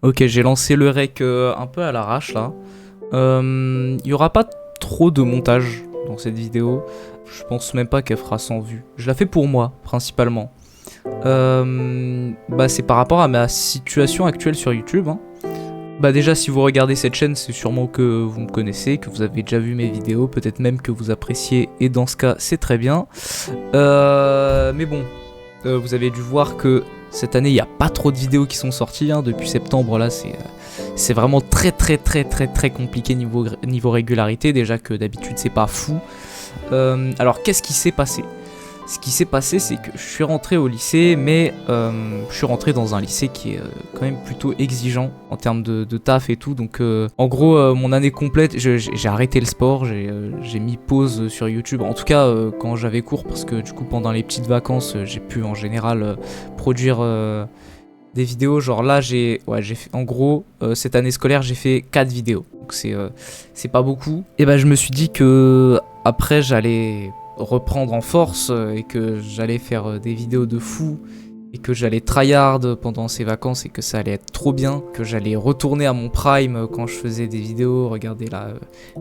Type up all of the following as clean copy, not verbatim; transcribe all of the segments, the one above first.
Ok, j'ai lancé le rec un peu à l'arrache là. Il y aura pas trop de montage dans cette vidéo. Je pense même pas qu'elle fera 100 vues. Je la fais pour moi, principalement. Bah c'est par rapport à ma situation actuelle sur YouTube, hein. Bah déjà, si vous regardez cette chaîne, c'est sûrement que vous me connaissez, que vous avez déjà vu mes vidéos, peut-être même que vous appréciez, et dans ce cas, c'est très bien. Mais bon, vous avez dû voir que cette année, il n'y a pas trop de vidéos qui sont sorties, hein. Depuis septembre, là, c'est vraiment très compliqué niveau régularité. Déjà que d'habitude, c'est pas fou. Alors, qu'est-ce qui s'est passé ? Ce qui s'est passé, c'est que je suis rentré au lycée, mais je suis rentré dans un lycée qui est quand même plutôt exigeant en termes de taf et tout. Donc, en gros, mon année complète, j'ai arrêté le sport, j'ai mis pause sur YouTube. En tout cas, quand j'avais cours, parce que du coup, pendant les petites vacances, j'ai pu en général produire des vidéos. Genre là, j'ai fait, en gros, cette année scolaire, j'ai fait 4 vidéos. Donc, c'est pas beaucoup. Et ben, je me suis dit que après, j'allais reprendre en force et que j'allais faire des vidéos de fou et que j'allais tryhard pendant ces vacances et que ça allait être trop bien, que j'allais retourner à mon prime quand je faisais des vidéos. Regardez là,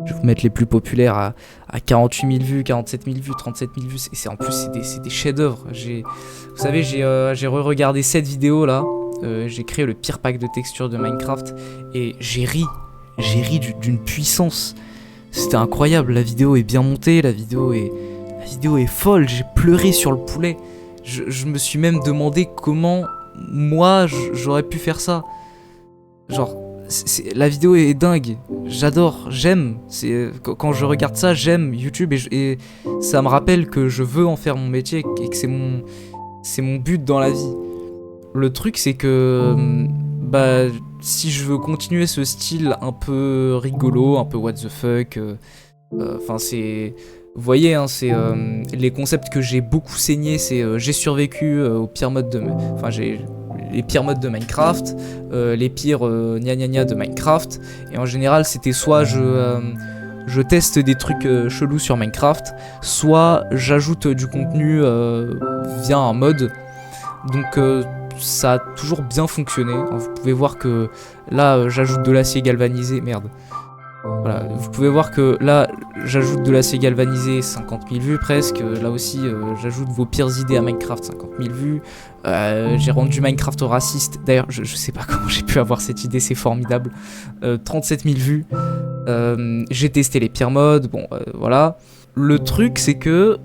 je vais vous mettre les plus populaires à 48 000 vues, 47 000 vues, 37 000 vues. En plus, c'est des chefs-d'œuvre. Vous savez, j'ai re-regardé cette vidéo là. J'ai créé le pire pack de textures de Minecraft et j'ai ri d'une puissance. C'était incroyable. La vidéo est bien montée, la vidéo est folle, j'ai pleuré sur le poulet. Je me suis même demandé comment moi j'aurais pu faire ça. Genre, la vidéo est dingue, j'adore, j'aime. Quand je regarde ça, j'aime YouTube et ça me rappelle que je veux en faire mon métier et que c'est mon but dans la vie. Le truc, c'est que bah, si je veux continuer ce style un peu rigolo, un peu what the fuck, enfin vous voyez, hein, c'est les concepts que j'ai beaucoup saigné, c'est j'ai survécu au pire mode j'ai les pires modes de Minecraft, les pires gna gna gna de Minecraft, et en général c'était soit je teste des trucs chelous sur Minecraft, soit j'ajoute du contenu via un mode. Donc ça a toujours bien fonctionné. Vous pouvez voir que là j'ajoute de l'acier galvanisé, merde. Voilà, vous pouvez voir que là j'ajoute de l'acier galvanisé, 50 000 vues presque. Là aussi j'ajoute vos pires idées à Minecraft, 50 000 vues. J'ai rendu Minecraft raciste. D'ailleurs je sais pas comment j'ai pu avoir cette idée, c'est formidable. 37 000 vues. J'ai testé les pires modes, bon voilà. Le truc c'est que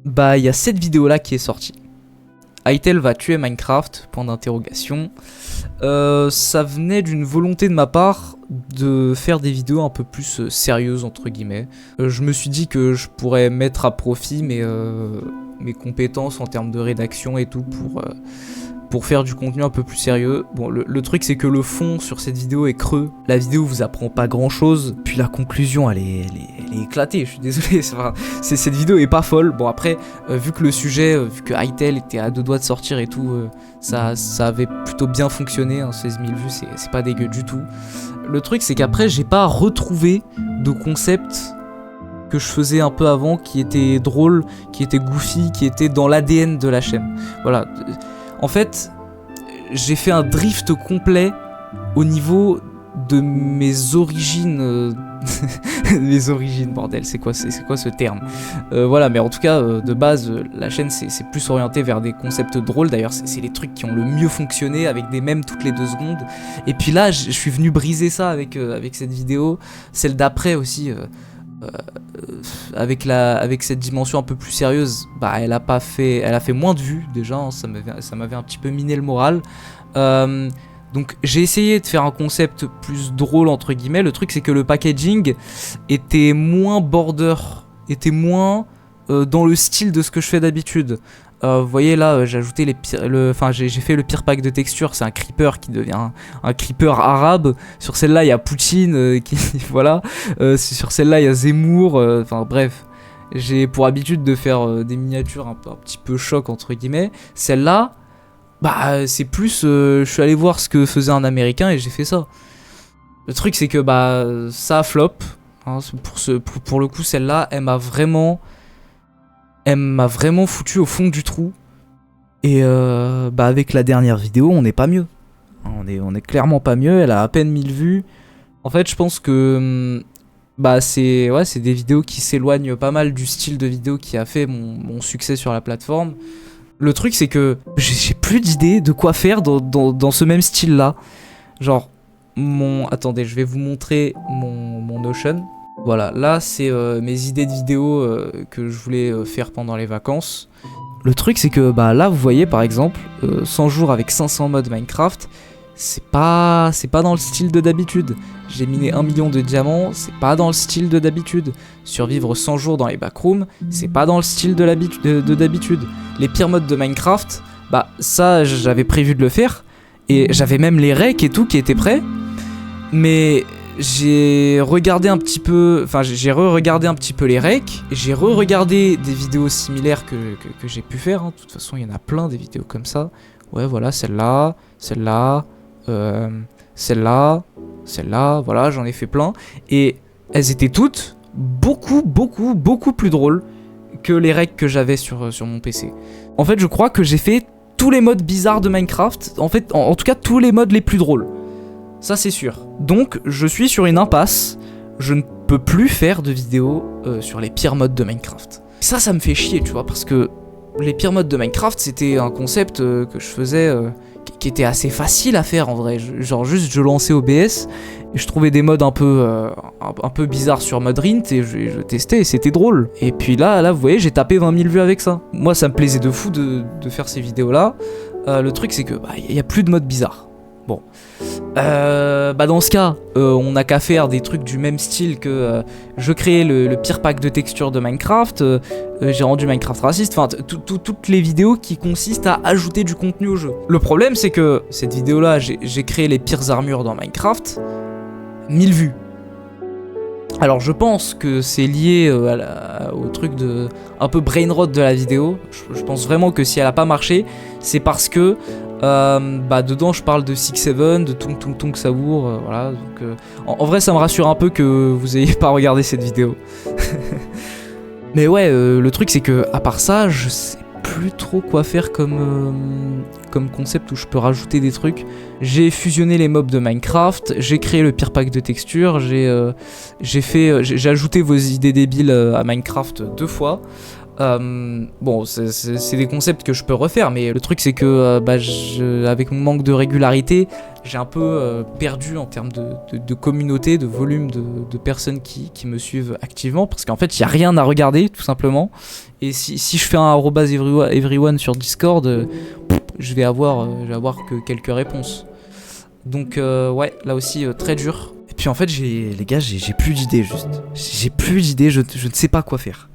bah il y a cette vidéo là qui est sortie. Hytale va tuer Minecraft, point d'interrogation. Ça venait d'une volonté de ma part de faire des vidéos un peu plus sérieuses entre guillemets. Je me suis dit que je pourrais mettre à profit mes compétences en termes de rédaction et tout pour faire du contenu un peu plus sérieux. Bon, le truc c'est que le fond sur cette vidéo est creux. La vidéo vous apprend pas grand chose. Puis la conclusion elle est éclatée, je suis désolé. Cette vidéo est pas folle. Bon après, vu que le sujet, vu que Hytale était à 2 doigts de sortir et tout, ça avait plutôt bien fonctionné, hein, 16 000 vues c'est pas dégueu du tout. Le truc c'est qu'après j'ai pas retrouvé de concept que je faisais un peu avant qui était drôle, qui était goofy, qui était dans l'ADN de la chaîne. Voilà. En fait, j'ai fait un drift complet au niveau de mes origines. Mes origines, bordel, c'est quoi ce terme ? Voilà, mais en tout cas, de base, la chaîne c'est plus orienté vers des concepts drôles. D'ailleurs, c'est les trucs qui ont le mieux fonctionné avec des mèmes toutes les 2 secondes. Et puis là, je suis venu briser ça avec cette vidéo. Celle d'après aussi. Avec cette dimension un peu plus sérieuse, bah elle a fait moins de vues déjà, hein, ça m'avait un petit peu miné le moral. Donc j'ai essayé de faire un concept plus drôle entre guillemets. Le truc c'est que le packaging était moins border, était moins dans le style de ce que je fais d'habitude. Vous voyez là, j'ai ajouté j'ai fait le pire pack de texture, c'est un creeper qui devient un creeper arabe. Sur celle-là, il y a Poutine, voilà. Sur celle-là, il y a Zemmour. Enfin bref, j'ai pour habitude de faire des miniatures un petit peu choc entre guillemets. Celle-là, bah c'est plus, je suis allé voir ce que faisait un Américain et j'ai fait ça. Le truc c'est que bah ça flop. Hein, pour le coup, celle-là, elle m'a vraiment foutu au fond du trou. Et bah avec la dernière vidéo, on n'est pas mieux. on est clairement pas mieux, elle a à peine 1000 vues. En fait, je pense que bah c'est des vidéos qui s'éloignent pas mal du style de vidéo qui a fait mon succès sur la plateforme. Le truc, c'est que j'ai plus d'idées de quoi faire dans ce même style-là. Genre, attendez, je vais vous montrer mon Notion. Voilà, là, c'est mes idées de vidéos que je voulais faire pendant les vacances. Le truc, c'est que bah là, vous voyez, par exemple, 100 jours avec 500 modes Minecraft, c'est pas dans le style de d'habitude. J'ai miné 1 million de diamants, c'est pas dans le style de d'habitude. Survivre 100 jours dans les backrooms, c'est pas dans le style de d'habitude. Les pires modes de Minecraft, bah ça j'avais prévu de le faire. Et j'avais même les recs et tout qui étaient prêts. Mais j'ai regardé un petit peu, enfin j'ai re-regardé un petit peu les recs. J'ai re-regardé des vidéos similaires que j'ai pu faire. Hein. De toute façon il y en a plein des vidéos comme ça. Ouais voilà, celle-là, celle-là, celle-là, celle-là, voilà, j'en ai fait plein. Et elles étaient toutes beaucoup plus drôles que les recs que j'avais sur mon PC. En fait, je crois que j'ai fait tous les modes bizarres de Minecraft. En fait, en tout cas, tous les modes les plus drôles. Ça, c'est sûr. Donc, je suis sur une impasse. Je ne peux plus faire de vidéos sur les pires modes de Minecraft. Ça me fait chier, tu vois, parce que les pires modes de Minecraft, c'était un concept que je faisais... qui était assez facile à faire en vrai, genre juste je lançais OBS et je trouvais des modes un peu bizarres sur Modrint et je testais et c'était drôle. Et puis là vous voyez j'ai tapé 20 000 vues avec ça. Moi ça me plaisait de fou de faire ces vidéos là. Le truc c'est que bah y a plus de modes bizarres. Bon. Bah dans ce cas, on n'a qu'à faire des trucs du même style que je créais le pire pack de textures de Minecraft, j'ai rendu Minecraft raciste, enfin toutes les vidéos qui consistent à ajouter du contenu au jeu. Le problème c'est que cette vidéo là, j'ai créé les pires armures dans Minecraft, 1000 vues. Alors je pense que c'est lié au truc de un peu brain rot de la vidéo. Je pense vraiment que si elle a pas marché, c'est parce que bah dedans je parle de 6-7, de Tung Tung Tung Savour, voilà. Donc en vrai ça me rassure un peu que vous ayez pas regardé cette vidéo. Mais ouais, le truc c'est que à part ça, je sais plus trop quoi faire comme concept où je peux rajouter des trucs. J'ai fusionné les mobs de Minecraft, j'ai créé le pire pack de textures, j'ai ajouté vos idées débiles à Minecraft 2 fois. Bon, c'est des concepts que je peux refaire, mais le truc c'est que bah, avec mon manque de régularité, j'ai un peu perdu en termes de communauté, de volume de personnes qui me suivent activement, parce qu'en fait il n'y a rien à regarder tout simplement. Et si je fais un @everyone sur Discord, je vais avoir que quelques réponses. Donc ouais, là aussi très dur. Et puis en fait les gars, j'ai plus d'idées juste. J'ai plus d'idées, je ne sais pas quoi faire.